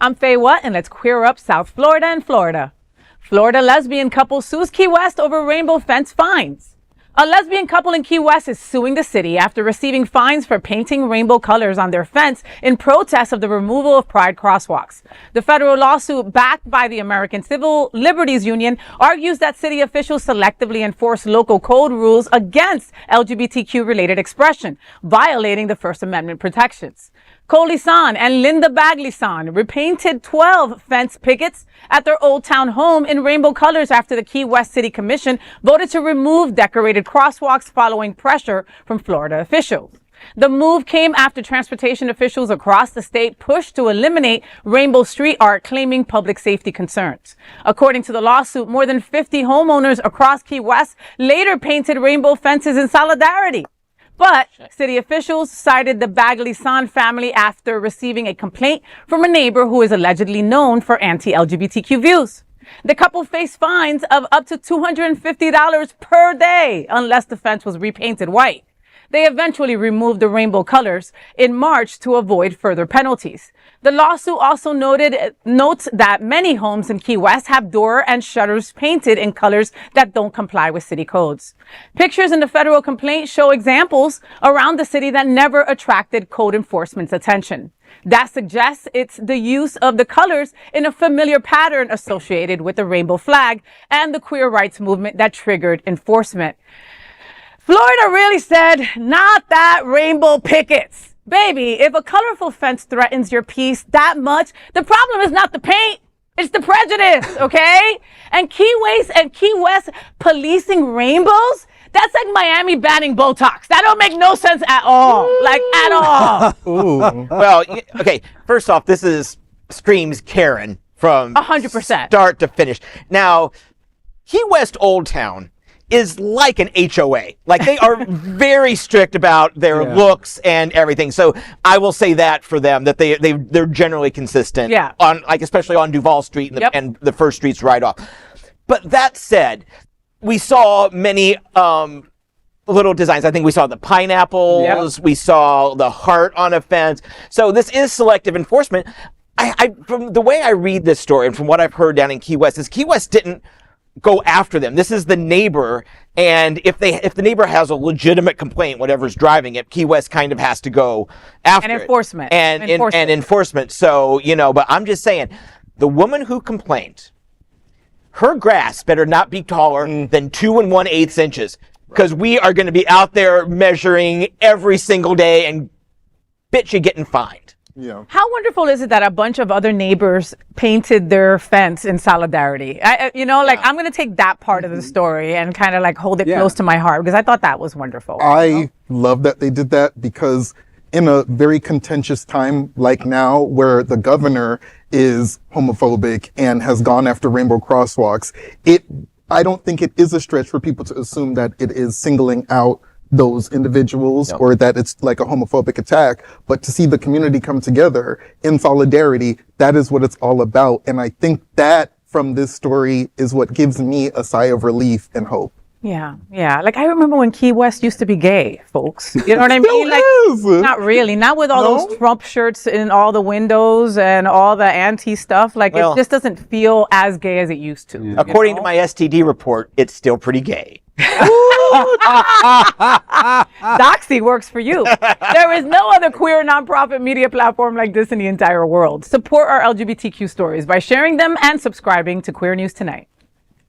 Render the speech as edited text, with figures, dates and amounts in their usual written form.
I'm Faye Watt, and let's queer up South Florida and Florida. Florida lesbian couple sues Key West over rainbow fence fines. A lesbian couple in Key West is suing the city after receiving fines for painting rainbow colors on their fence in protest of the removal of pride crosswalks. The federal lawsuit, backed by the American Civil Liberties Union, argues that city officials selectively enforce local code rules against LGBTQ-related expression, violating the First Amendment protections. Coley-Sohn and Bagley-Sohn repainted 12 fence pickets at their Old Town home in rainbow colors after the Key West City Commission voted to remove decorated crosswalks following pressure from Florida officials. The move came after transportation officials across the state pushed to eliminate rainbow street art, claiming public safety concerns. According to the lawsuit, more than 50 homeowners across Key West later painted rainbow fences in solidarity. But city officials cited the Bagley-Sohn family after receiving a complaint from a neighbor who is allegedly known for anti-LGBTQ views. The couple faced fines of up to $250 per day unless the fence was repainted white. They eventually removed the rainbow colors in March to avoid further penalties. The lawsuit also notes that many homes in Key West have door and shutters painted in colors that don't comply with city codes. Pictures in the federal complaint show examples around the city that never attracted code enforcement's attention. That suggests it's the use of the colors in a familiar pattern associated with the rainbow flag and the queer rights movement that triggered enforcement. Florida really said, not that rainbow pickets. Baby, if a colorful fence threatens your peace that much, the problem is not the paint, it's the prejudice, okay? And Key West policing rainbows? That's like Miami banning Botox. That don't make no sense at all, like at all. Ooh. Well, okay, first off, this screams Karen from 100%. Start to finish. Now, Key West Old Town is like an HOA. Like, they are very strict about their looks and everything. So I will say that for them, that they're generally consistent. Yeah. On, like, especially on Duval Street and the first streets right off. But that said, we saw many little designs. I think we saw the pineapples. We saw the heart on a fence. So this is selective enforcement. I from the way I read this story and from what I've heard down in Key West, is Key West didn't go after them. This is the neighbor, and if the neighbor has a legitimate complaint, whatever's driving it, Key West kind of has to go after and enforcement. And enforcement. So, but I'm just saying, the woman who complained, her grass better not be taller than 2 1/8 inches, because we are going to be out there measuring every single day, and bitch, you're getting fined. Yeah. How wonderful is it that a bunch of other neighbors painted their fence in solidarity? I'm going to take that part of the story and kind of like hold it close to my heart, because I thought that was wonderful. I love that they did that, because in a very contentious time like now, where the governor is homophobic and has gone after rainbow crosswalks, I don't think it is a stretch for people to assume that it is singling out those individuals or that it's like a homophobic attack. But to see the community come together in solidarity, that is what it's all about. And I think that from this story is what gives me a sigh of relief and hope. Yeah. Like, I remember when Key West used to be gay, folks. You know what I mean? Still is. Not really. Not with all those Trump shirts in all the windows and all the anti stuff. Like, it just doesn't feel as gay as it used to. According to my STD report, it's still pretty gay. Doxy works for you. There is no other queer nonprofit media platform like this in the entire world. Support our LGBTQ stories by sharing them and subscribing to Queer News Tonight.